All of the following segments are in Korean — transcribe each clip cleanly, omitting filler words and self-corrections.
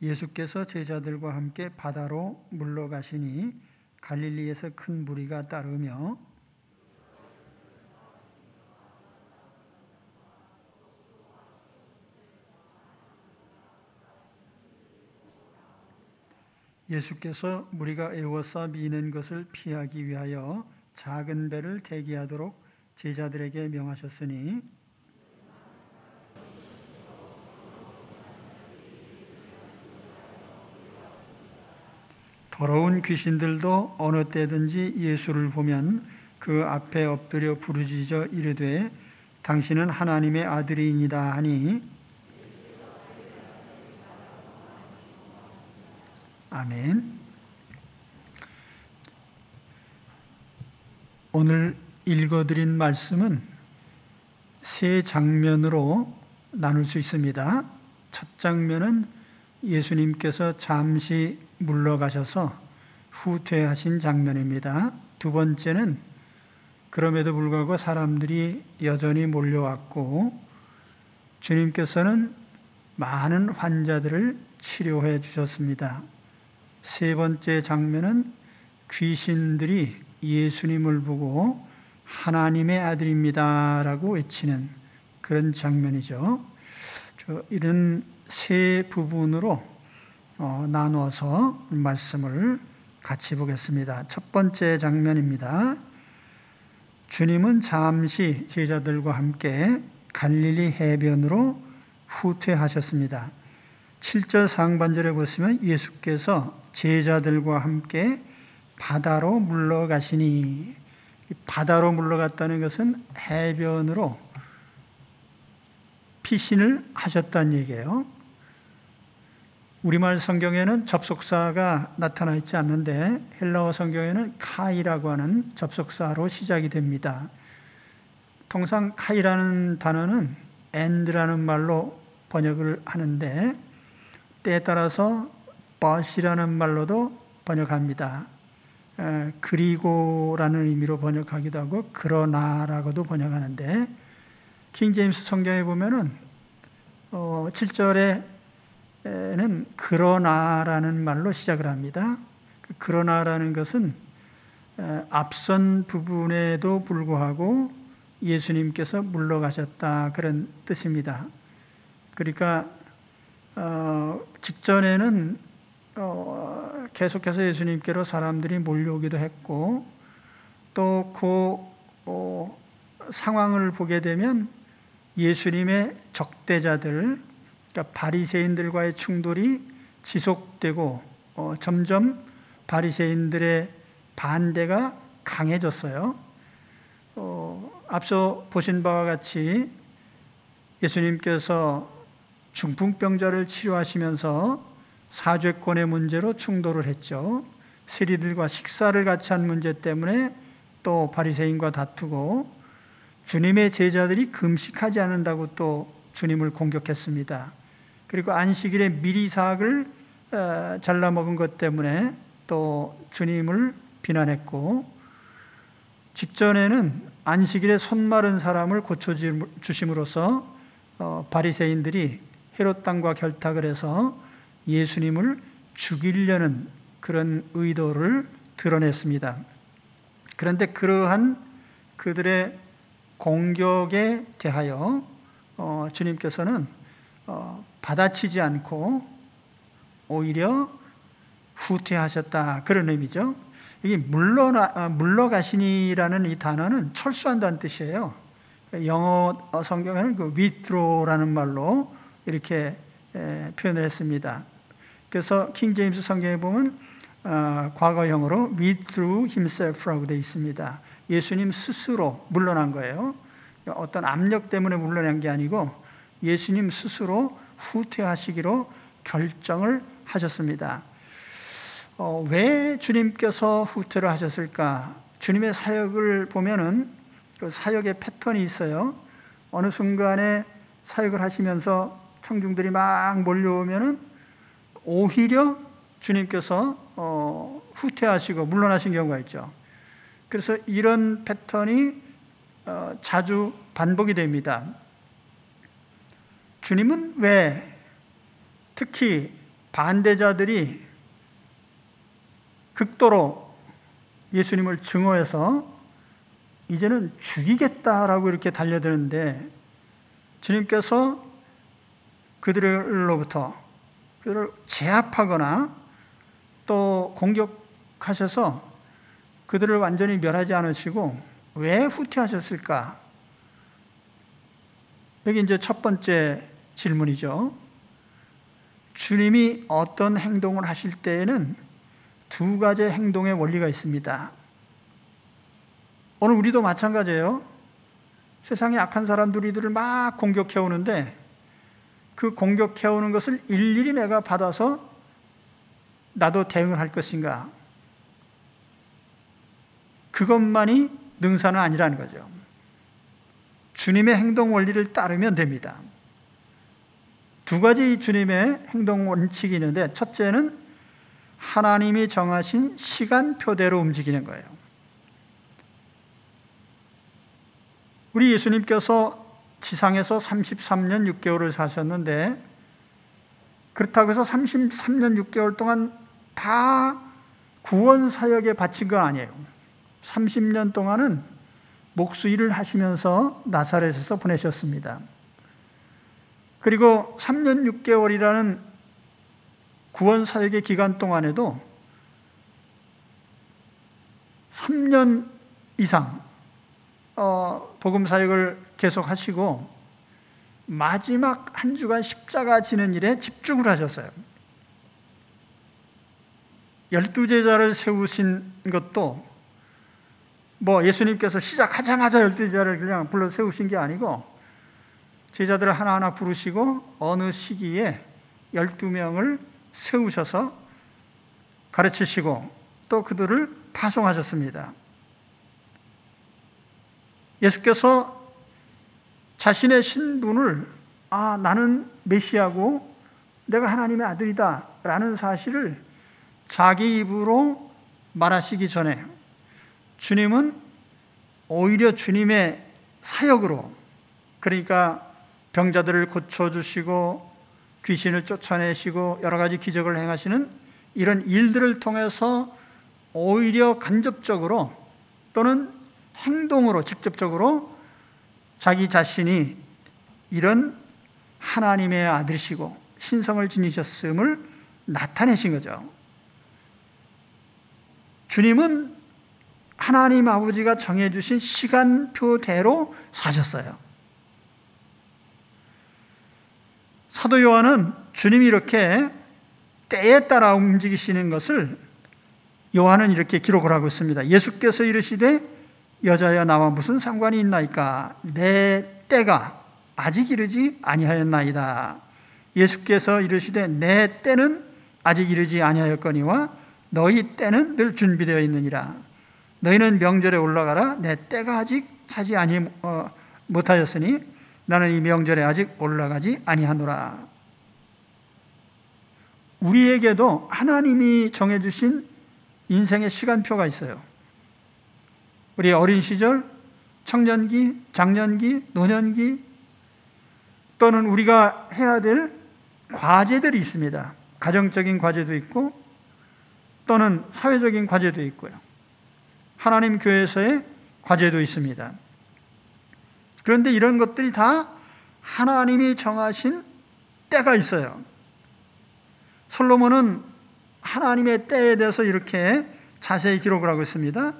예수께서 제자들과 함께 바다로 물러가시니 갈릴리에서 큰 무리가 따르며 예수께서 무리가 에워싸 미는 것을 피하기 위하여 작은 배를 대기하도록 제자들에게 명하셨으니 더러운 귀신들도 어느 때든지 예수를 보면 그 앞에 엎드려 부르짖어 이르되 당신은 하나님의 아들이니이다 하니 아멘. 오늘 읽어드린 말씀은 세 장면으로 나눌 수 있습니다. 첫 장면은 예수님께서 잠시 물러가셔서 후퇴하신 장면입니다. 두 번째는 그럼에도 불구하고 사람들이 여전히 몰려왔고 주님께서는 많은 환자들을 치료해 주셨습니다. 세 번째 장면은 귀신들이 예수님을 보고 하나님의 아들입니다 라고 외치는 그런 장면이죠. 이런 세 부분으로 나누어서 말씀을 같이 보겠습니다. 첫 번째 장면입니다. 주님은 잠시 제자들과 함께 갈릴리 해변으로 후퇴하셨습니다. 7절 상반절에 보시면 예수께서 제자들과 함께 바다로 물러가시니, 바다로 물러갔다는 것은 해변으로 피신을 하셨다는 얘기예요. 우리말 성경에는 접속사가 나타나 있지 않는데 헬라어 성경에는 카이라고 하는 접속사로 시작이 됩니다. 통상 카이라는 단어는 and라는 말로 번역을 하는데 때에 따라서 but이라는 말로도 번역합니다. 그리고라는 의미로 번역하기도 하고 그러나라고도 번역하는데 킹제임스 성경에 보면은 7절에는 그러나라는 말로 시작을 합니다. 그러나라는 것은 앞선 부분에도 불구하고 예수님께서 물러가셨다 그런 뜻입니다. 그러니까 직전에는 계속해서 예수님께로 사람들이 몰려오기도 했고 또 그 상황을 보게 되면 예수님의 적대자들, 그러니까 바리새인들과의 충돌이 지속되고 점점 바리새인들의 반대가 강해졌어요. 앞서 보신 바와 같이 예수님께서 중풍병자를 치료하시면서 사죄권의 문제로 충돌을 했죠. 세리들과 식사를 같이 한 문제 때문에 또 바리새인과 다투고 주님의 제자들이 금식하지 않는다고 또 주님을 공격했습니다. 그리고 안식일에 미리삭을 잘라 먹은 것 때문에 또 주님을 비난했고 직전에는 안식일에 손 마른 사람을 고쳐주심으로써 바리새인들이 헤롯 당과 결탁을 해서 예수님을 죽이려는 그런 의도를 드러냈습니다. 그런데 그러한 그들의 공격에 대하여 주님께서는 받아치지 않고 오히려 후퇴하셨다 그런 의미죠. 이게 물러가시니라는 이 단어는 철수한다는 뜻이에요. 영어 성경에는 그 withdraw라는 말로 이렇게 표현을 했습니다. 그래서 킹 제임스 성경에 보면 과거형으로 withdrew himself라고 되어 있습니다. 예수님 스스로 물러난 거예요. 어떤 압력 때문에 물러난 게 아니고 예수님 스스로 후퇴하시기로 결정을 하셨습니다. 왜 주님께서 후퇴를 하셨을까? 주님의 사역을 보면은 그 사역의 패턴이 있어요. 어느 순간에 사역을 하시면서 청중들이 막 몰려오면은 오히려 주님께서 후퇴하시고 물러나신 경우가 있죠. 그래서 이런 패턴이 자주 반복이 됩니다. 주님은 왜 특히 반대자들이 극도로 예수님을 증오해서 이제는 죽이겠다라고 이렇게 달려드는데 주님께서 그들로부터 그들을 제압하거나 또 공격하셔서 그들을 완전히 멸하지 않으시고 왜 후퇴하셨을까? 여기 이제 첫 번째 질문이죠. 주님이 어떤 행동을 하실 때에는 두 가지 행동의 원리가 있습니다. 오늘 우리도 마찬가지예요. 세상에 악한 사람들이 이들을 막 공격해 오는데 그 공격해 오는 것을 일일이 내가 받아서 나도 대응을 할 것인가? 그것만이 능사는 아니라는 거죠. 주님의 행동 원리를 따르면 됩니다. 두 가지 주님의 행동 원칙이 있는데 첫째는 하나님이 정하신 시간표대로 움직이는 거예요. 우리 예수님께서 지상에서 33년 6개월을 사셨는데 그렇다고 해서 33년 6개월 동안 다 구원 사역에 바친 건 아니에요. 30년 동안은 목수일을 하시면서 나사렛에서 보내셨습니다. 그리고 3년 6개월이라는 구원 사역의 기간 동안에도 3년 이상 복음 사역을 계속하시고 마지막 한 주간 십자가 지는 일에 집중을 하셨어요. 12제자를 세우신 것도 예수님께서 시작하자마자 12제자를 그냥 불러 세우신 게 아니고 제자들을 하나하나 부르시고 어느 시기에 12명을 세우셔서 가르치시고 또 그들을 파송하셨습니다. 예수께서 자신의 신분을 나는 메시아고 내가 하나님의 아들이다 라는 사실을 자기 입으로 말하시기 전에 주님은 오히려 주님의 사역으로, 그러니까 병자들을 고쳐주시고 귀신을 쫓아내시고 여러 가지 기적을 행하시는 이런 일들을 통해서 오히려 간접적으로 또는 행동으로 직접적으로 자기 자신이 이런 하나님의 아들이시고 신성을 지니셨음을 나타내신 거죠. 주님은 하나님 아버지가 정해주신 시간표대로 사셨어요. 사도 요한은 주님이 이렇게 때에 따라 움직이시는 것을 요한은 이렇게 기록을 하고 있습니다. 예수께서 이르시되 여자여 나와 무슨 상관이 있나이까? 내 때가 아직 이르지 아니하였나이다. 예수께서 이르시되 내 때는 아직 이르지 아니하였거니와 너희 때는 늘 준비되어 있느니라. 너희는 명절에 올라가라. 내 때가 아직 차지 못하였으니 나는 이 명절에 아직 올라가지 아니하노라. 우리에게도 하나님이 정해주신 인생의 시간표가 있어요. 우리 어린 시절, 청년기, 장년기, 노년기 또는 우리가 해야 될 과제들이 있습니다. 가정적인 과제도 있고 또는 사회적인 과제도 있고요. 하나님 교회에서의 과제도 있습니다. 그런데 이런 것들이 다 하나님이 정하신 때가 있어요. 솔로몬은 하나님의 때에 대해서 이렇게 자세히 기록을 하고 있습니다.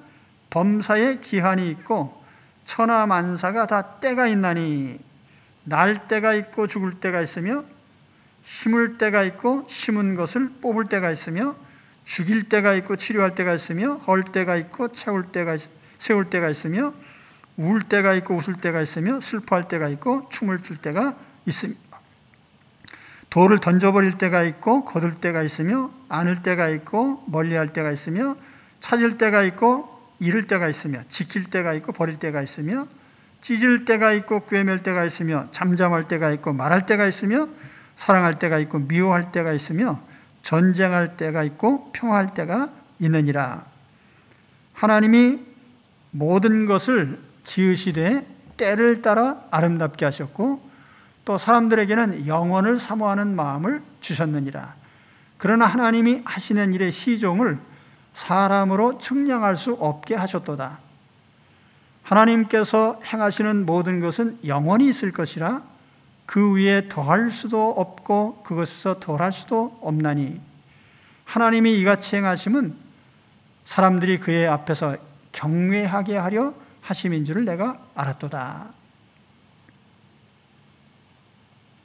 범사에 기한이 있고 천하 만사가 다 때가 있나니 날 때가 있고 죽을 때가 있으며 심을 때가 있고 심은 것을 뽑을 때가 있으며 죽일 때가 있고 치료할 때가 있으며 헐 때가 있고 세울 때가 있으며 울 때가 있고 웃을 때가 있으며 슬퍼할 때가 있고 춤을 출 때가 있습니다. 돌을 던져버릴 때가 있고 거둘 때가 있으며 안을 때가 있고 멀리할 때가 있으며 찾을 때가 있고 잃을 때가 있으며 지킬 때가 있고 버릴 때가 있으며 찢을 때가 있고 꿰맬 때가 있으며 잠잠할 때가 있고 말할 때가 있으며 사랑할 때가 있고 미워할 때가 있으며 전쟁할 때가 있고 평화할 때가 있느니라. 하나님이 모든 것을 지으시되 때를 따라 아름답게 하셨고 또 사람들에게는 영원을 사모하는 마음을 주셨느니라. 그러나 하나님이 하시는 일의 시종을 사람으로 측량할 수 없게 하셨도다. 하나님께서 행하시는 모든 것은 영원히 있을 것이라 그 위에 더할 수도 없고 그것에서 덜할 수도 없나니 하나님이 이같이 행하심은 사람들이 그의 앞에서 경외하게 하려 하심인 줄을 내가 알았도다.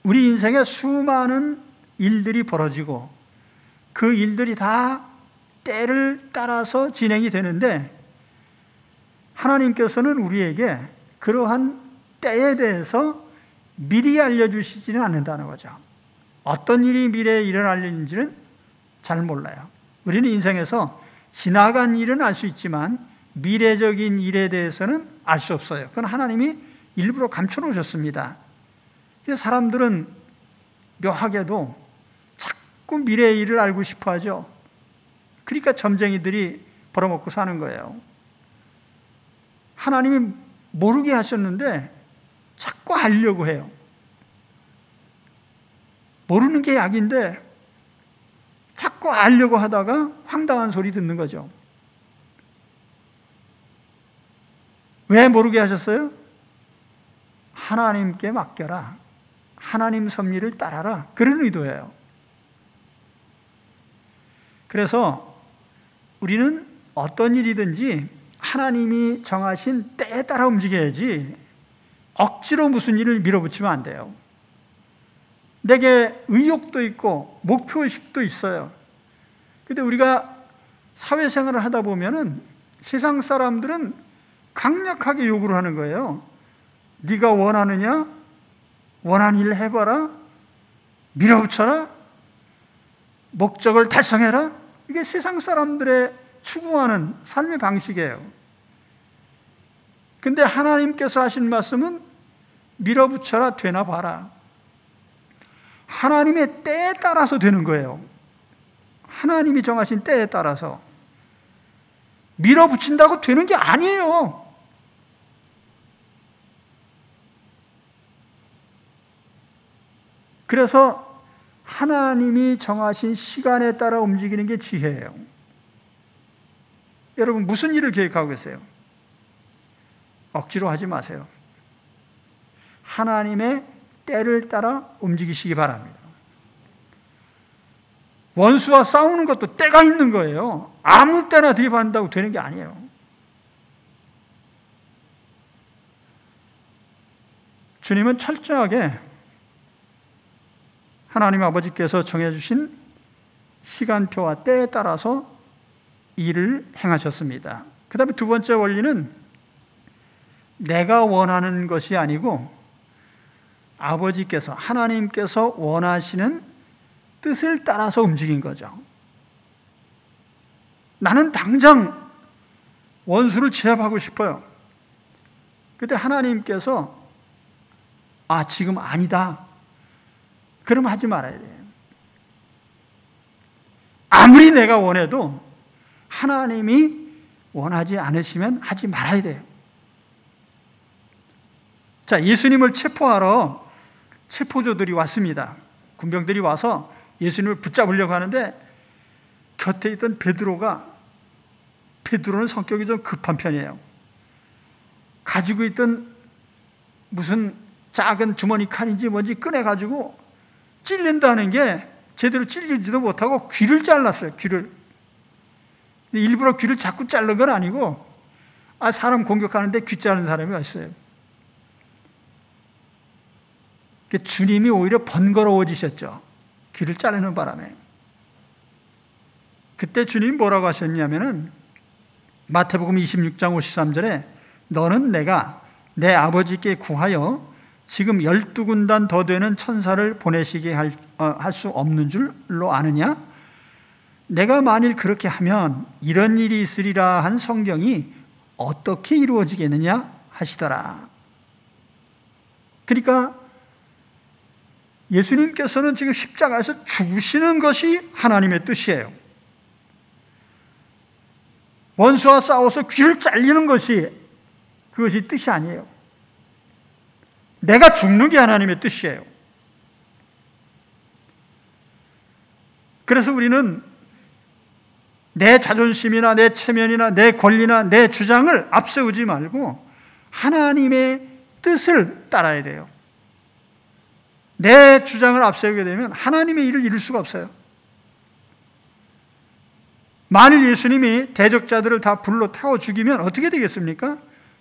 우리 인생에 수많은 일들이 벌어지고 그 일들이 다 때를 따라서 진행이 되는데 하나님께서는 우리에게 그러한 때에 대해서 미리 알려주시지는 않는다는 거죠. 어떤 일이 미래에 일어날 일인지는 잘 몰라요. 우리는 인생에서 지나간 일은 알 수 있지만 미래적인 일에 대해서는 알 수 없어요. 그건 하나님이 일부러 감춰놓으셨습니다. 그래서 사람들은 묘하게도 자꾸 미래의 일을 알고 싶어 하죠. 그러니까 점쟁이들이 벌어먹고 사는 거예요. 하나님이 모르게 하셨는데 자꾸 알려고 해요. 모르는 게 약인데 자꾸 알려고 하다가 황당한 소리 듣는 거죠. 왜 모르게 하셨어요? 하나님께 맡겨라. 하나님 섭리를 따라라. 그런 의도예요. 그래서 우리는 어떤 일이든지 하나님이 정하신 때에 따라 움직여야지 억지로 무슨 일을 밀어붙이면 안 돼요. 내게 의욕도 있고 목표의식도 있어요. 근데 우리가 사회생활을 하다 보면은 세상 사람들은 강력하게 요구를 하는 거예요. 네가 원하느냐? 원하는 일을 해봐라. 밀어붙여라. 목적을 달성해라. 이게 세상 사람들의 추구하는 삶의 방식이에요. 근데 하나님께서 하신 말씀은 밀어붙여라, 되나 봐라. 하나님의 때에 따라서 되는 거예요. 하나님이 정하신 때에 따라서. 밀어붙인다고 되는 게 아니에요. 그래서 하나님이 정하신 시간에 따라 움직이는 게 지혜예요. 여러분 무슨 일을 계획하고 계세요? 억지로 하지 마세요. 하나님의 때를 따라 움직이시기 바랍니다. 원수와 싸우는 것도 때가 있는 거예요. 아무 때나 들이받는다고 되는 게 아니에요. 주님은 철저하게 하나님 아버지께서 정해주신 시간표와 때에 따라서 일을 행하셨습니다. 그 다음에 두 번째 원리는 내가 원하는 것이 아니고 아버지께서, 하나님께서 원하시는 뜻을 따라서 움직인 거죠. 나는 당장 원수를 제압하고 싶어요. 그때 하나님께서 지금 아니다. 그럼 하지 말아야 돼요. 아무리 내가 원해도 하나님이 원하지 않으시면 하지 말아야 돼요. 자, 예수님을 체포하러 체포조들이 왔습니다. 군병들이 와서 예수님을 붙잡으려고 하는데 곁에 있던 베드로는 성격이 좀 급한 편이에요. 가지고 있던 무슨 작은 주머니 칼인지 뭔지 꺼내가지고 찔린다는 게 제대로 찔리지도 못하고 귀를 잘랐어요. 귀를. 일부러 귀를 자꾸 자른 건 아니고 사람 공격하는데 귀 자른 사람이 있어요. 주님이 오히려 번거로워지셨죠. 귀를 자르는 바람에. 그때 주님이 뭐라고 하셨냐면은 마태복음 26장 53절에 너는 내가 내 아버지께 구하여 지금 12군단 더 되는 천사를 보내시게 할 수 없는 줄로 아느냐? 내가 만일 그렇게 하면 이런 일이 있으리라 한 성경이 어떻게 이루어지겠느냐 하시더라. 그러니까 예수님께서는 지금 십자가에서 죽으시는 것이 하나님의 뜻이에요. 원수와 싸워서 귀를 잘리는 그것이 뜻이 아니에요. 내가 죽는 게 하나님의 뜻이에요. 그래서 우리는 내 자존심이나 내 체면이나 내 권리나 내 주장을 앞세우지 말고 하나님의 뜻을 따라야 돼요. 내 주장을 앞세우게 되면 하나님의 일을 이룰 수가 없어요. 만일 예수님이 대적자들을 다 불로 태워 죽이면 어떻게 되겠습니까?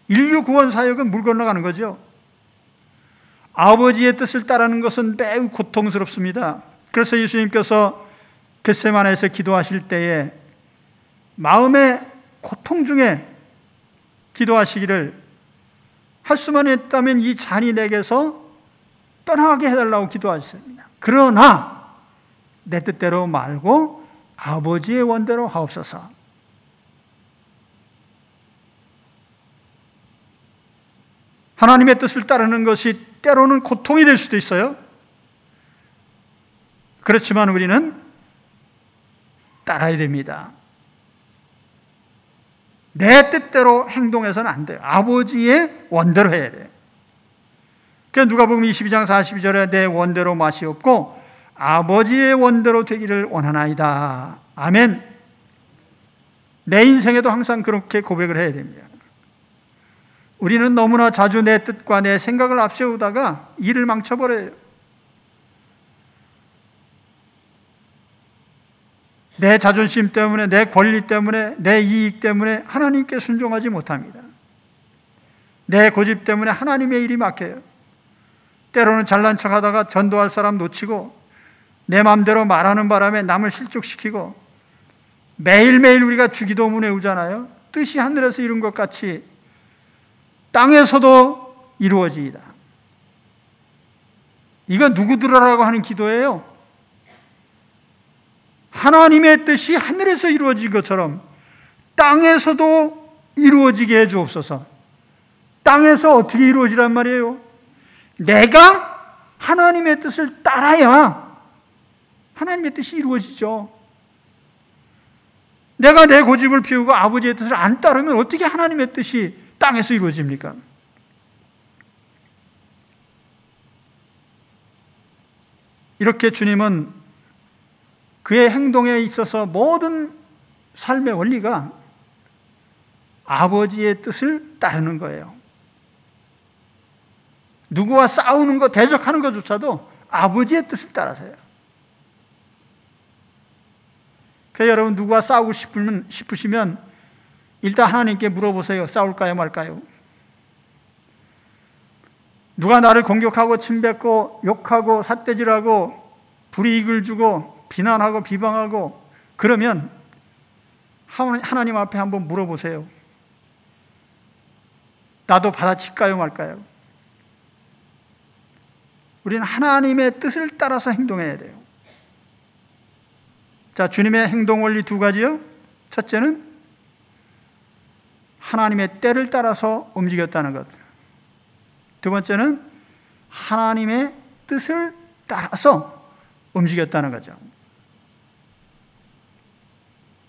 인류 구원 사역은 물 건너가는 거죠. 아버지의 뜻을 따르는 것은 매우 고통스럽습니다. 그래서 예수님께서 겟세마네에서 기도하실 때에 마음의 고통 중에 기도하시기를 할 수만 있다면 이 잔이 내게서 떠나게 해달라고 기도하셨습니다. 그러나 내 뜻대로 말고 아버지의 원대로 하옵소서. 하나님의 뜻을 따르는 것이 때로는 고통이 될 수도 있어요. 그렇지만 우리는 따라야 됩니다. 내 뜻대로 행동해서는 안 돼요. 아버지의 원대로 해야 돼요. 그래서 누가복음 22장 42절에 내 원대로 마시옵고 아버지의 원대로 되기를 원하나이다. 아멘. 내 인생에도 항상 그렇게 고백을 해야 됩니다. 우리는 너무나 자주 내 뜻과 내 생각을 앞세우다가 일을 망쳐버려요. 내 자존심 때문에, 내 권리 때문에, 내 이익 때문에 하나님께 순종하지 못합니다. 내 고집 때문에 하나님의 일이 막혀요. 때로는 잘난 척하다가 전도할 사람 놓치고 내 마음대로 말하는 바람에 남을 실족시키고 매일매일 우리가 주기도문 외우잖아요. 뜻이 하늘에서 이룬 것 같이 땅에서도 이루어지이다. 이건 누구 들으라고 하는 기도예요? 하나님의 뜻이 하늘에서 이루어진 것처럼 땅에서도 이루어지게 해 주옵소서. 땅에서 어떻게 이루어지란 말이에요? 내가 하나님의 뜻을 따라야 하나님의 뜻이 이루어지죠. 내가 내 고집을 피우고 아버지의 뜻을 안 따르면 어떻게 하나님의 뜻이 땅에서 이루어집니까? 이렇게 주님은 그의 행동에 있어서 모든 삶의 원리가 아버지의 뜻을 따르는 거예요. 누구와 싸우는 거, 대적하는 것조차도 아버지의 뜻을 따라서요. 그래서 여러분 누구와 싸우고 싶으시면 일단 하나님께 물어보세요. 싸울까요 말까요? 누가 나를 공격하고 침뱉고 욕하고 삿대질하고 불이익을 주고 비난하고 비방하고 그러면 하나님 앞에 한번 물어보세요. 나도 받아칠까요 말까요? 우리는 하나님의 뜻을 따라서 행동해야 돼요. 자, 주님의 행동 원리 두 가지요. 첫째는 하나님의 때를 따라서 움직였다는 것. 두 번째는 하나님의 뜻을 따라서 움직였다는 거죠.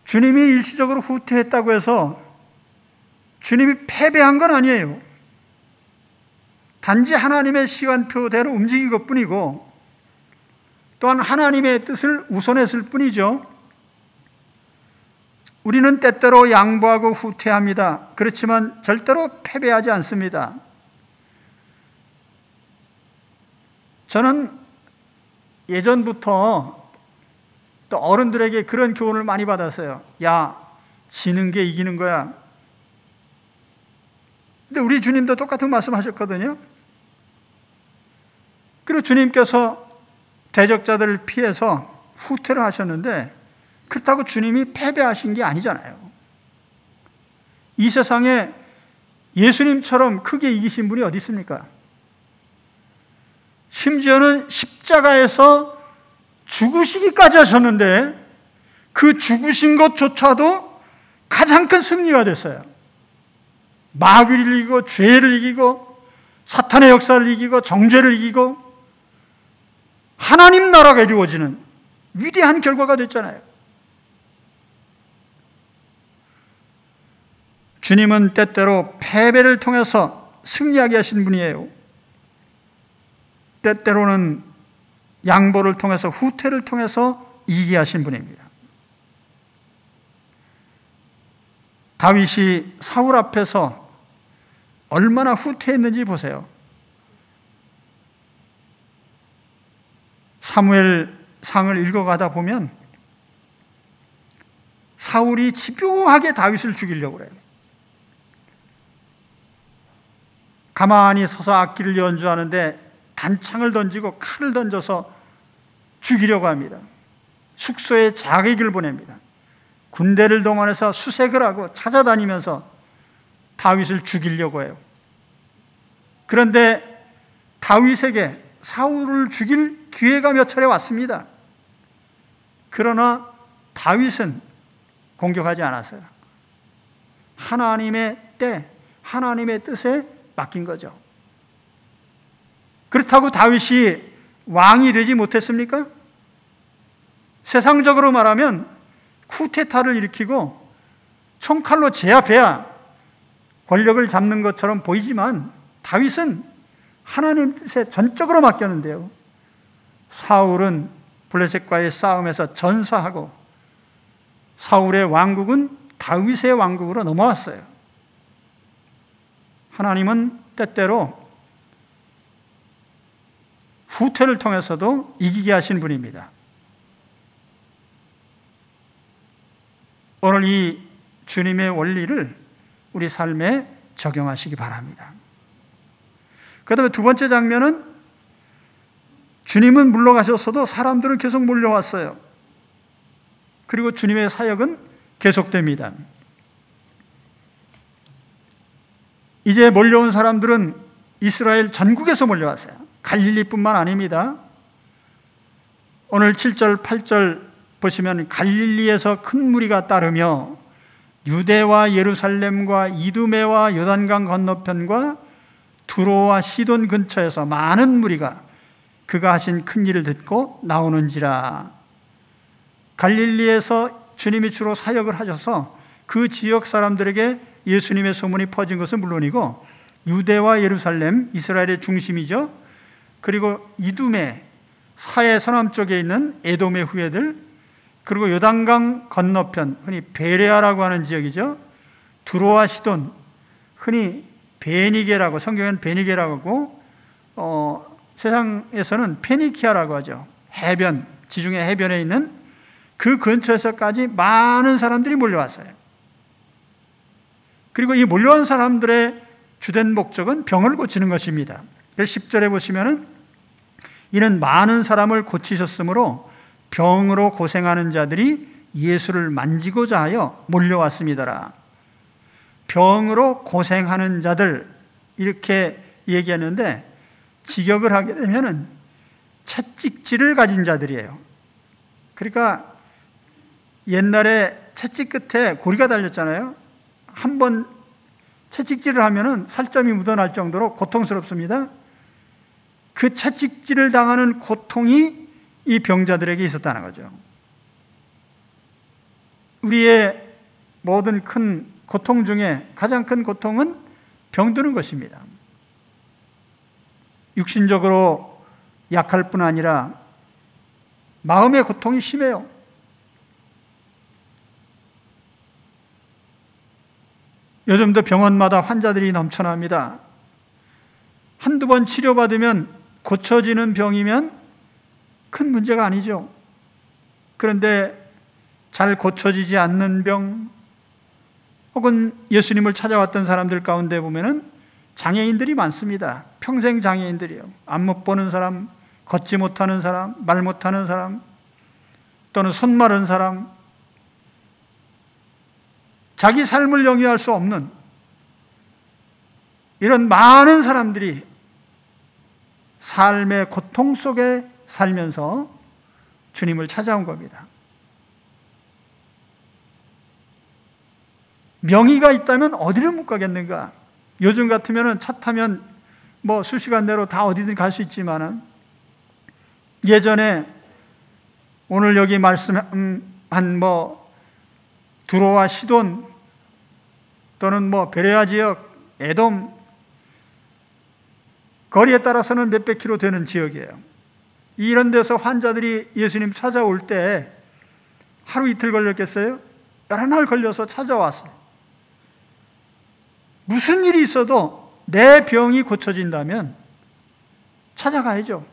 주님이 일시적으로 후퇴했다고 해서 주님이 패배한 건 아니에요. 단지 하나님의 시간표대로 움직인 것뿐이고 또한 하나님의 뜻을 우선했을 뿐이죠. 우리는 때때로 양보하고 후퇴합니다. 그렇지만 절대로 패배하지 않습니다. 저는 예전부터 또 어른들에게 그런 교훈을 많이 받았어요. 야, 지는 게 이기는 거야. 근데 우리 주님도 똑같은 말씀하셨거든요. 그리고 주님께서 대적자들을 피해서 후퇴를 하셨는데 그렇다고 주님이 패배하신 게 아니잖아요. 이 세상에 예수님처럼 크게 이기신 분이 어디 있습니까? 심지어는 십자가에서 죽으시기까지 하셨는데 그 죽으신 것조차도 가장 큰 승리가 됐어요. 마귀를 이기고 죄를 이기고 사탄의 역사를 이기고 정죄를 이기고 하나님 나라가 이루어지는 위대한 결과가 됐잖아요. 주님은 때때로 패배를 통해서 승리하게 하신 분이에요. 때때로는 양보를 통해서 후퇴를 통해서 이기게 하신 분입니다. 다윗이 사울 앞에서 얼마나 후퇴했는지 보세요. 사무엘상을 읽어가다 보면 사울이 집요하게 다윗을 죽이려고 그래요. 가만히 서서 악기를 연주하는데 단창을 던지고 칼을 던져서 죽이려고 합니다. 숙소에 자객을 보냅니다. 군대를 동원해서 수색을 하고 찾아다니면서 다윗을 죽이려고 해요. 그런데 다윗에게 사울을 죽일 기회가 몇 차례 왔습니다. 그러나 다윗은 공격하지 않았어요. 하나님의 때, 하나님의 뜻에 맡긴 거죠. 그렇다고 다윗이 왕이 되지 못했습니까? 세상적으로 말하면 쿠데타를 일으키고 총칼로 제압해야 권력을 잡는 것처럼 보이지만 다윗은 하나님 뜻에 전적으로 맡겼는데요. 사울은 블레셋과의 싸움에서 전사하고 사울의 왕국은 다윗의 왕국으로 넘어왔어요. 하나님은 때때로 후퇴를 통해서도 이기게 하신 분입니다. 오늘 이 주님의 원리를 우리 삶에 적용하시기 바랍니다. 그 다음에 두 번째 장면은 주님은 물러가셨어도 사람들은 계속 몰려왔어요. 그리고 주님의 사역은 계속됩니다. 이제 몰려온 사람들은 이스라엘 전국에서 몰려왔어요. 갈릴리뿐만 아닙니다. 오늘 7절, 8절 보시면 갈릴리에서 큰 무리가 따르며 유대와 예루살렘과 이두메와 요단강 건너편과 두로와 시돈 근처에서 많은 무리가 그가 하신 큰 일을 듣고 나오는지라. 갈릴리에서 주님이 주로 사역을 하셔서 그 지역 사람들에게 예수님의 소문이 퍼진 것은 물론이고 유대와 예루살렘, 이스라엘의 중심이죠. 그리고 이두메, 사해 서남쪽에 있는 에돔의 후예들, 그리고 요단강 건너편, 흔히 베레아라고 하는 지역이죠. 두로와 시돈, 흔히 베니게라고, 성경에는 베니게라고 하고 세상에서는 페니키아라고 하죠. 해변, 지중해 해변에 있는 그 근처에서까지 많은 사람들이 몰려왔어요. 그리고 이 몰려온 사람들의 주된 목적은 병을 고치는 것입니다. 10절에 보시면은 이는 많은 사람을 고치셨으므로 병으로 고생하는 자들이 예수를 만지고자 하여 몰려왔습니다라. 병으로 고생하는 자들 이렇게 얘기하는데 직역을 하게 되면은 채찍질을 가진 자들이에요. 그러니까 옛날에 채찍 끝에 고리가 달렸잖아요. 한번 채찍질을 하면은 살점이 묻어날 정도로 고통스럽습니다. 그 채찍질을 당하는 고통이 이 병자들에게 있었다는 거죠. 우리의 모든 큰 고통 중에 가장 큰 고통은 병드는 것입니다. 육신적으로 약할 뿐 아니라 마음의 고통이 심해요. 요즘도 병원마다 환자들이 넘쳐납니다. 한두 번 치료받으면 고쳐지는 병이면 큰 문제가 아니죠. 그런데 잘 고쳐지지 않는 병, 혹은 예수님을 찾아왔던 사람들 가운데 보면은 장애인들이 많습니다. 평생 장애인들이요. 안 못 보는 사람, 걷지 못하는 사람, 말 못하는 사람, 또는 손 마른 사람, 자기 삶을 영위할 수 없는 이런 많은 사람들이 삶의 고통 속에 살면서 주님을 찾아온 겁니다. 명의가 있다면 어디를 못 가겠는가? 요즘 같으면 차 타면 뭐 수시간 내로 다 어디든 갈 수 있지만은 예전에 오늘 여기 말씀한 두로와 시돈 또는 베레아 지역, 에돔 거리에 따라서는 몇백 킬로 되는 지역이에요. 이런 데서 환자들이 예수님 찾아올 때 하루 이틀 걸렸겠어요? 여러 날 걸려서 찾아왔어요. 무슨 일이 있어도 내 병이 고쳐진다면 찾아가야죠.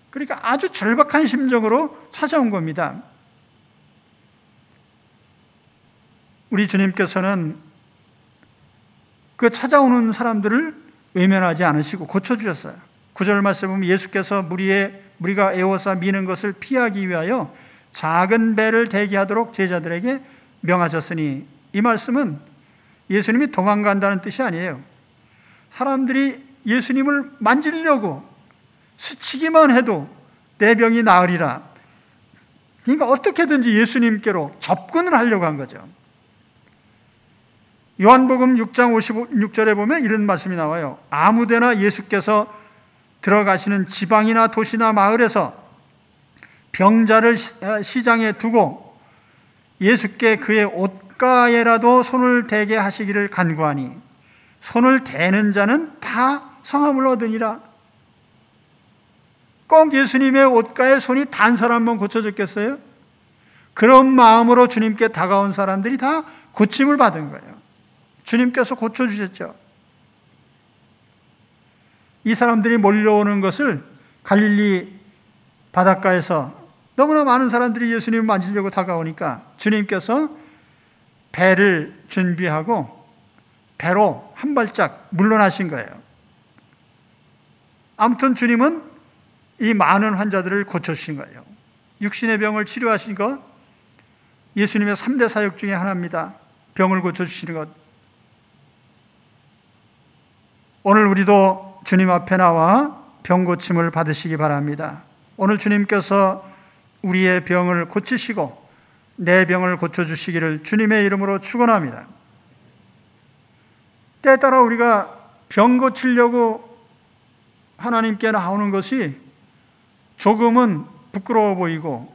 그러니까 아주 절박한 심정으로 찾아온 겁니다. 우리 주님께서는 그 찾아오는 사람들을 외면하지 않으시고 고쳐주셨어요. 9절 말씀에 보면 예수께서 무리가 애워싸 미는 것을 피하기 위하여 작은 배를 대기하도록 제자들에게 명하셨으니, 이 말씀은 예수님이 도망간다는 뜻이 아니에요. 사람들이 예수님을 만지려고 스치기만 해도 내 병이 나으리라. 그러니까 어떻게든지 예수님께로 접근을 하려고 한 거죠. 요한복음 6장 56절에 보면 이런 말씀이 나와요. 아무데나 예수께서 들어가시는 지방이나 도시나 마을에서 병자를 시장에 두고 예수께 그의 옷가에라도 손을 대게 하시기를 간구하니 손을 대는 자는 다 성함을 얻으니라. 꼭 예수님의 옷가에 손이 단 사람만 고쳐졌겠어요? 그런 마음으로 주님께 다가온 사람들이 다 고침을 받은 거예요. 주님께서 고쳐주셨죠. 이 사람들이 몰려오는 것을 갈릴리 바닷가에서 너무나 많은 사람들이 예수님을 만지려고 다가오니까 주님께서 배를 준비하고 배로 한 발짝 물러나신 거예요. 아무튼 주님은 이 많은 환자들을 고쳐주신 거예요. 육신의 병을 치료하신 것, 예수님의 3대 사역 중에 하나입니다. 병을 고쳐주시는 것. 오늘 우리도 주님 앞에 나와 병 고침을 받으시기 바랍니다. 오늘 주님께서 우리의 병을 고치시고 내 병을 고쳐주시기를 주님의 이름으로 축원합니다. 때에 따라 우리가 병 고치려고 하나님께 나오는 것이 조금은 부끄러워 보이고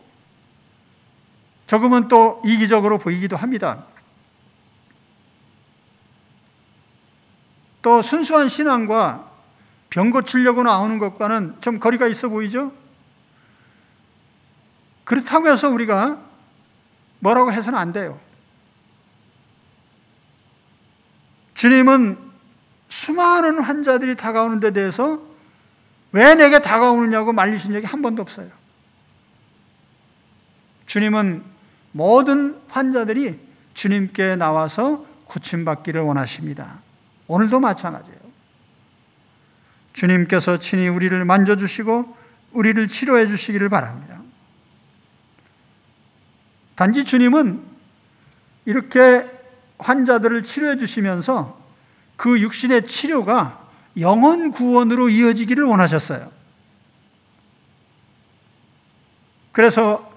조금은 또 이기적으로 보이기도 합니다. 또 순수한 신앙과 병 고치려고 나오는 것과는 좀 거리가 있어 보이죠? 그렇다고 해서 우리가 뭐라고 해서는 안 돼요. 주님은 수많은 환자들이 다가오는 데 대해서 왜 내게 다가오느냐고 말리신 적이 한 번도 없어요. 주님은 모든 환자들이 주님께 나와서 고침받기를 원하십니다. 오늘도 마찬가지예요. 주님께서 친히 우리를 만져주시고 우리를 치료해 주시기를 바랍니다. 단지 주님은 이렇게 환자들을 치료해 주시면서 그 육신의 치료가 영혼 구원으로 이어지기를 원하셨어요. 그래서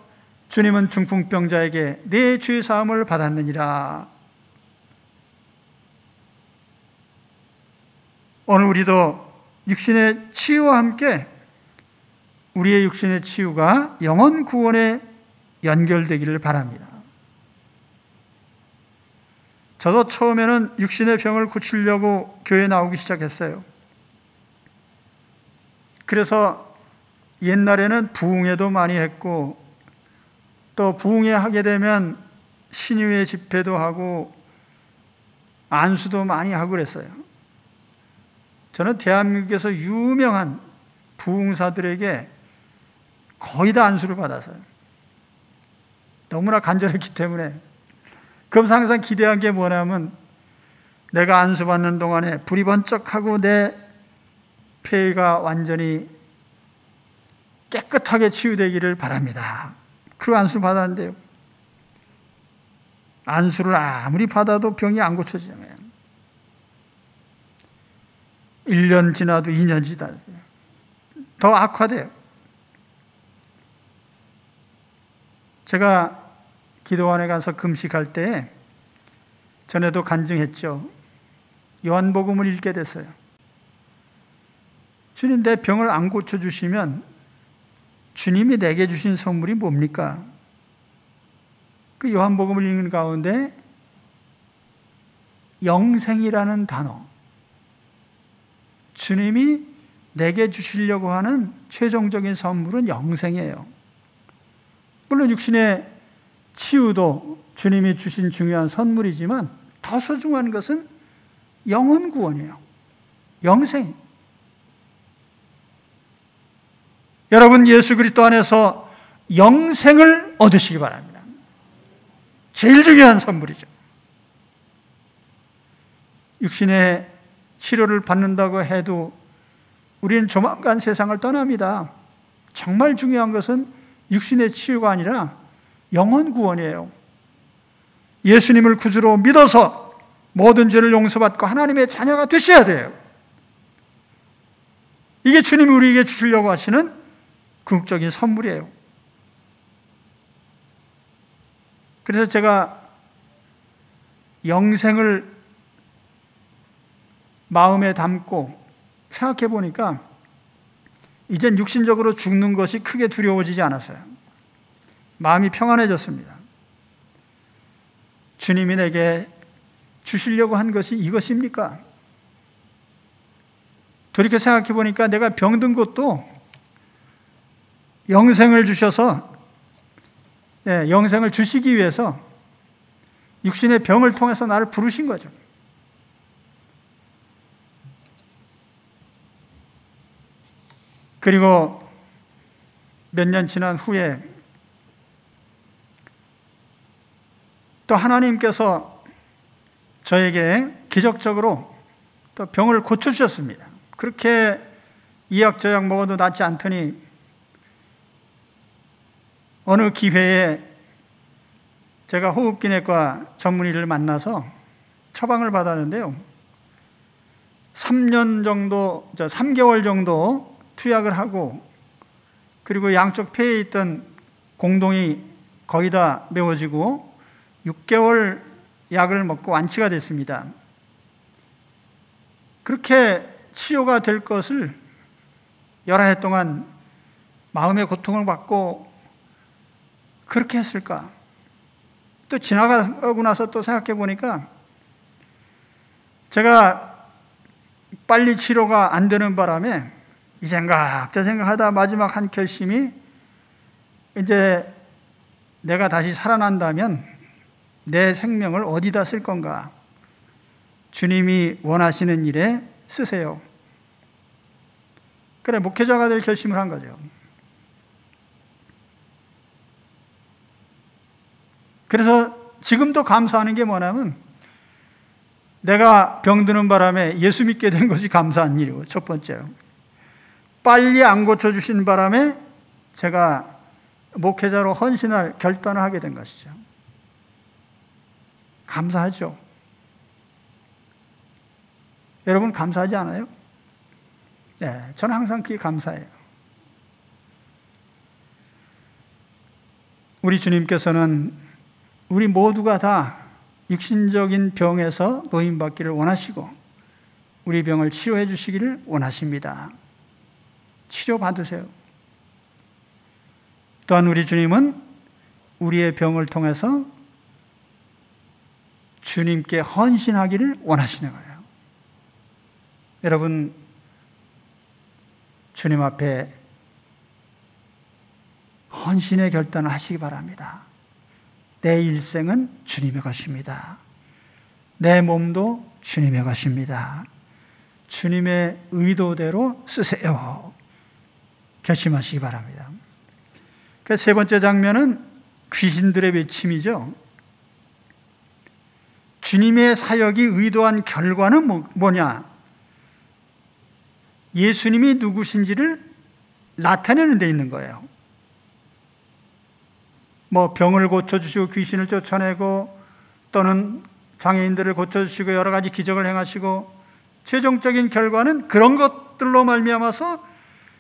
주님은 중풍병자에게 내 죄 사함을 받았느니라. 오늘 우리도 육신의 치유와 함께 우리의 육신의 치유가 영혼 구원에 연결되기를 바랍니다. 저도 처음에는 육신의 병을 고치려고 교회에 나오기 시작했어요. 그래서 옛날에는 부흥회도 많이 했고 또 부흥회 하게 되면 신유회 집회도 하고 안수도 많이 하고 그랬어요. 저는 대한민국에서 유명한 부흥사들에게 거의 다 안수를 받았어요. 너무나 간절했기 때문에. 그래서 항상 기대한 게 뭐냐면 내가 안수받는 동안에 불이 번쩍하고 내 폐가 완전히 깨끗하게 치유되기를 바랍니다. 그 안수 받았는데요. 안수를 아무리 받아도 병이 안 고쳐지잖아요. 1년 지나도 2년 지나도 더 악화돼요. 제가 기도원에 가서 금식할 때 전에도 간증했죠. 요한복음을 읽게 됐어요. 주님, 내 병을 안 고쳐주시면 주님이 내게 주신 선물이 뭡니까? 그 요한복음을 읽는 가운데 영생이라는 단어, 주님이 내게 주시려고 하는 최종적인 선물은 영생이에요. 물론 육신의 치유도 주님이 주신 중요한 선물이지만 더 소중한 것은 영혼 구원이에요. 영생. 여러분, 예수 그리스도 안에서 영생을 얻으시기 바랍니다. 제일 중요한 선물이죠. 육신의 치료를 받는다고 해도 우리는 조만간 세상을 떠납니다. 정말 중요한 것은 육신의 치유가 아니라 영혼 구원이에요. 예수님을 구주로 믿어서 모든 죄를 용서받고 하나님의 자녀가 되셔야 돼요. 이게 주님이 우리에게 주시려고 하시는 궁극적인 선물이에요. 그래서 제가 영생을 마음에 담고 생각해 보니까 이젠 육신적으로 죽는 것이 크게 두려워지지 않았어요. 마음이 평안해졌습니다. 주님이 내게 주시려고 한 것이 이것입니까? 돌이켜 생각해 보니까 내가 병든 것도 영생을 주셔서, 영생을 주시기 위해서 육신의 병을 통해서 나를 부르신 거죠. 그리고 몇 년 지난 후에 또 하나님께서 저에게 기적적으로 또 병을 고쳐주셨습니다. 그렇게 이약저약 먹어도 낫지 않더니 어느 기회에 제가 호흡기내과 전문의를 만나서 처방을 받았는데요. 3개월 정도 투약을 하고, 그리고 양쪽 폐에 있던 공동이 거의 다 메워지고 6개월 약을 먹고 완치가 됐습니다. 그렇게 치료가 될 것을 여러 해 동안 마음의 고통을 받고 그렇게 했을까? 또 지나가고 나서 또 생각해 보니까 제가 빨리 치료가 안 되는 바람에 이 생각 저 생각하다 마지막 한 결심이, 이제 내가 다시 살아난다면 내 생명을 어디다 쓸 건가? 주님이 원하시는 일에 쓰세요. 그래, 목회자가 될 결심을 한 거죠. 그래서 지금도 감사하는 게 뭐냐면, 내가 병드는 바람에 예수 믿게 된 것이 감사한 일이고, 첫 번째로 빨리 안 고쳐주신 바람에 제가 목회자로 헌신할 결단을 하게 된 것이죠. 감사하죠. 여러분 감사하지 않아요? 네, 저는 항상 그게 감사해요. 우리 주님께서는 우리 모두가 다 육신적인 병에서 노임받기를 원하시고 우리 병을 치료해 주시기를 원하십니다. 치료받으세요. 또한 우리 주님은 우리의 병을 통해서 주님께 헌신하기를 원하시는 거예요. 여러분, 주님 앞에 헌신의 결단을 하시기 바랍니다. 내 일생은 주님의 것입니다. 내 몸도 주님의 것입니다. 주님의 의도대로 쓰세요. 결심하시기 바랍니다. 그 세 번째 장면은 귀신들의 외침이죠. 주님의 사역이 의도한 결과는 뭐냐? 예수님이 누구신지를 나타내는 데 있는 거예요. 뭐 병을 고쳐주시고 귀신을 쫓아내고, 또는 장애인들을 고쳐주시고 여러 가지 기적을 행하시고, 최종적인 결과는 그런 것들로 말미암아서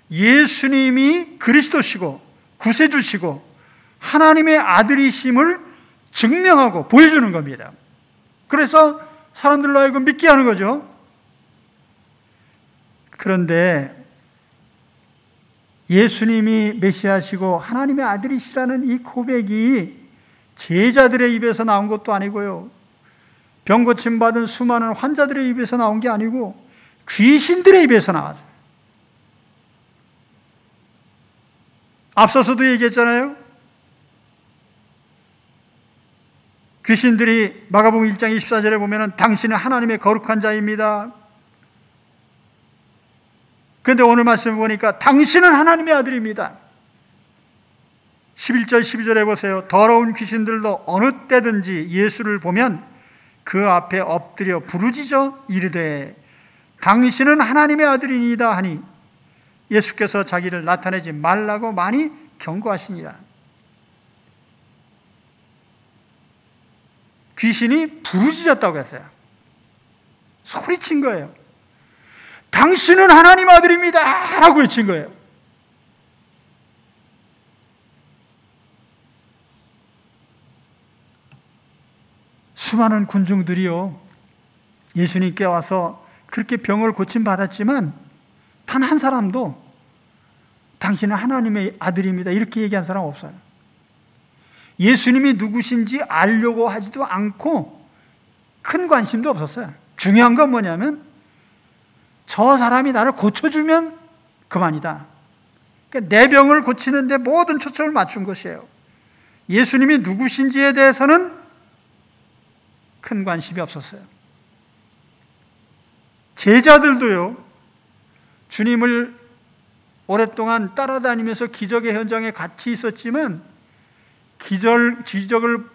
예수님이 그리스도시고 구세주시고 하나님의 아들이심을 증명하고 보여주는 겁니다. 그래서 사람들로 하여금 믿게 하는 거죠. 그런데 예수님이 메시아시고 하나님의 아들이시라는 이 고백이 제자들의 입에서 나온 것도 아니고요, 병 고침 받은 수많은 환자들의 입에서 나온 게 아니고 귀신들의 입에서 나왔어요. 앞서서도 얘기했잖아요. 귀신들이 마가복음 1장 24절에 보면은 당신은 하나님의 거룩한 자입니다. 그런데 오늘 말씀을 보니까 당신은 하나님의 아들입니다. 11절 12절에 보세요. 더러운 귀신들도 어느 때든지 예수를 보면 그 앞에 엎드려 부르짖어 이르되 당신은 하나님의 아들이니이다 하니 예수께서 자기를 나타내지 말라고 많이 경고하시니라. 귀신이 부르짖었다고 했어요. 소리친 거예요. 당신은 하나님 아들입니다 라고 외친 거예요. 수많은 군중들이요, 예수님께 와서 그렇게 병을 고침받았지만 단 한 사람도 당신은 하나님의 아들입니다 이렇게 얘기한 사람 없어요. 예수님이 누구신지 알려고 하지도 않고 큰 관심도 없었어요. 중요한 건 뭐냐면 저 사람이 나를 고쳐주면 그만이다. 그러니까 내 병을 고치는데 모든 초점을 맞춘 것이에요. 예수님이 누구신지에 대해서는 큰 관심이 없었어요. 제자들도요, 주님을 오랫동안 따라다니면서 기적의 현장에 같이 있었지만 기적을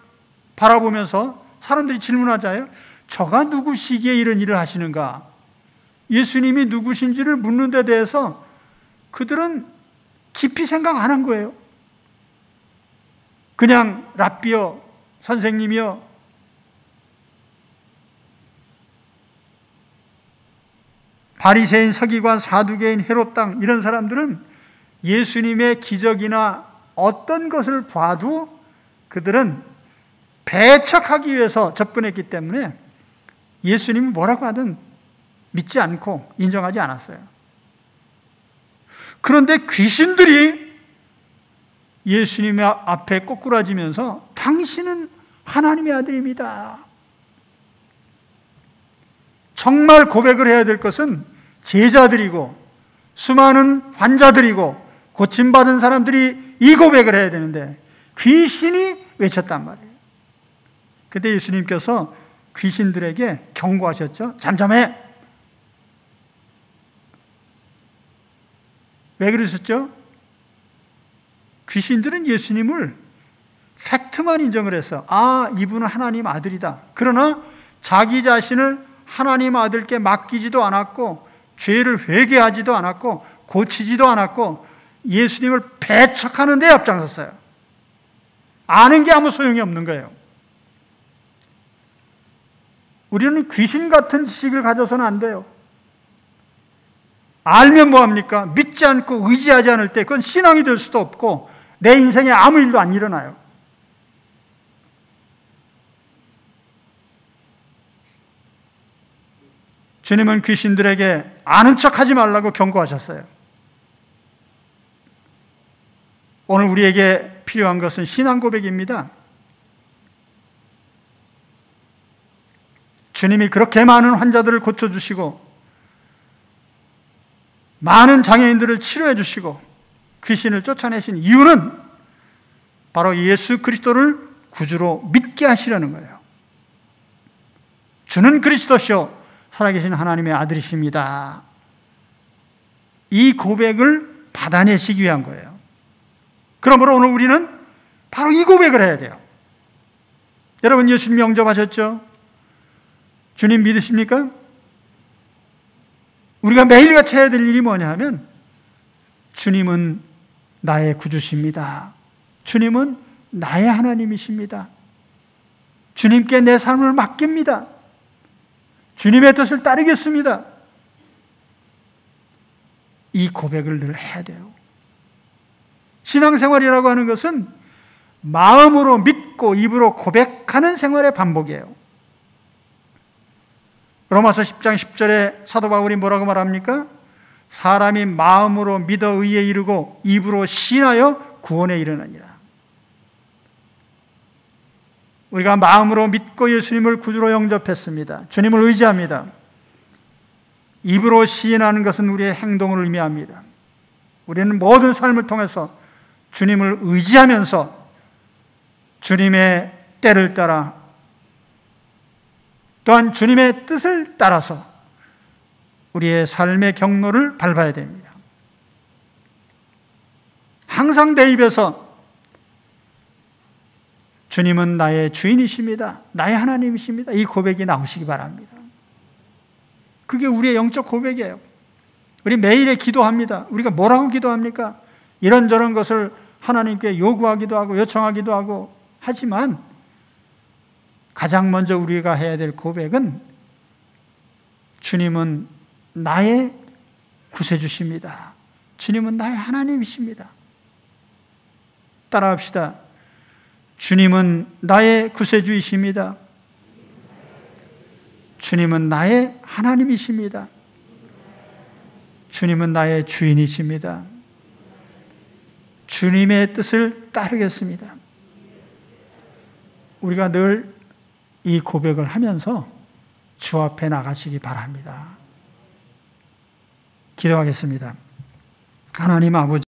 바라보면서 사람들이 질문하잖아요. 저가 누구시기에 이런 일을 하시는가? 예수님이 누구신지를 묻는 데 대해서 그들은 깊이 생각 안 한 거예요. 그냥 랍비여, 선생님이여, 바리새인, 서기관, 사두개인, 헤롯 당 이런 사람들은 예수님의 기적이나 어떤 것을 봐도 그들은 배척하기 위해서 접근했기 때문에 예수님이 뭐라고 하든 믿지 않고 인정하지 않았어요. 그런데 귀신들이 예수님 앞에 꼬꾸라지면서 당신은 하나님의 아들입니다. 정말 고백을 해야 될 것은 제자들이고 수많은 환자들이고 고침받은 사람들이 이 고백을 해야 되는데 귀신이 외쳤단 말이에요. 그때 예수님께서 귀신들에게 경고하셨죠. 잠잠해. 왜 그러셨죠? 귀신들은 예수님을 팩트만 인정을 했어. 아, 이분은 하나님 아들이다. 그러나 자기 자신을 하나님 아들께 맡기지도 않았고 죄를 회개하지도 않았고 고치지도 않았고 예수님을 배척하는 데 앞장섰어요. 아는 게 아무 소용이 없는 거예요. 우리는 귀신 같은 지식을 가져서는 안 돼요. 알면 뭐합니까? 믿지 않고 의지하지 않을 때 그건 신앙이 될 수도 없고 내 인생에 아무 일도 안 일어나요. 주님은 귀신들에게 아는 척하지 말라고 경고하셨어요. 오늘 우리에게 필요한 것은 신앙 고백입니다. 주님이 그렇게 많은 환자들을 고쳐주시고 많은 장애인들을 치료해 주시고 귀신을 쫓아내신 이유는 바로 예수 그리스도를 구주로 믿게 하시려는 거예요. 주는 그리스도시요 살아계신 하나님의 아들이십니다. 이 고백을 받아내시기 위한 거예요. 그러므로 오늘 우리는 바로 이 고백을 해야 돼요. 여러분 예수님 영접하셨죠? 주님 믿으십니까? 우리가 매일같이 해야 될 일이 뭐냐 하면 주님은 나의 구주십니다. 주님은 나의 하나님이십니다. 주님께 내 삶을 맡깁니다. 주님의 뜻을 따르겠습니다. 이 고백을 늘 해야 돼요. 신앙생활이라고 하는 것은 마음으로 믿고 입으로 고백하는 생활의 반복이에요. 로마서 10장 10절에 사도 바울이 뭐라고 말합니까? 사람이 마음으로 믿어 의에 이르고 입으로 신하여 구원에 이르느니라. 우리가 마음으로 믿고 예수님을 구주로 영접했습니다. 주님을 의지합니다. 입으로 시인하는 것은 우리의 행동을 의미합니다. 우리는 모든 삶을 통해서 주님을 의지하면서 주님의 때를 따라 또한 주님의 뜻을 따라서 우리의 삶의 경로를 밟아야 됩니다. 항상 내 입에서 주님은 나의 주인이십니다. 나의 하나님이십니다. 이 고백이 나오시기 바랍니다. 그게 우리의 영적 고백이에요. 우리 매일에 기도합니다. 우리가 뭐라고 기도합니까? 이런저런 것을 하나님께 요구하기도 하고 요청하기도 하고 하지만 가장 먼저 우리가 해야 될 고백은 주님은 나의 구세주십니다. 주님은 나의 하나님이십니다. 따라합시다. 주님은 나의 구세주이십니다. 주님은 나의 하나님이십니다. 주님은 나의 주인이십니다. 주님의 뜻을 따르겠습니다. 우리가 늘 이 고백을 하면서 주 앞에 나가시기 바랍니다. 기도하겠습니다. 하나님 아버지,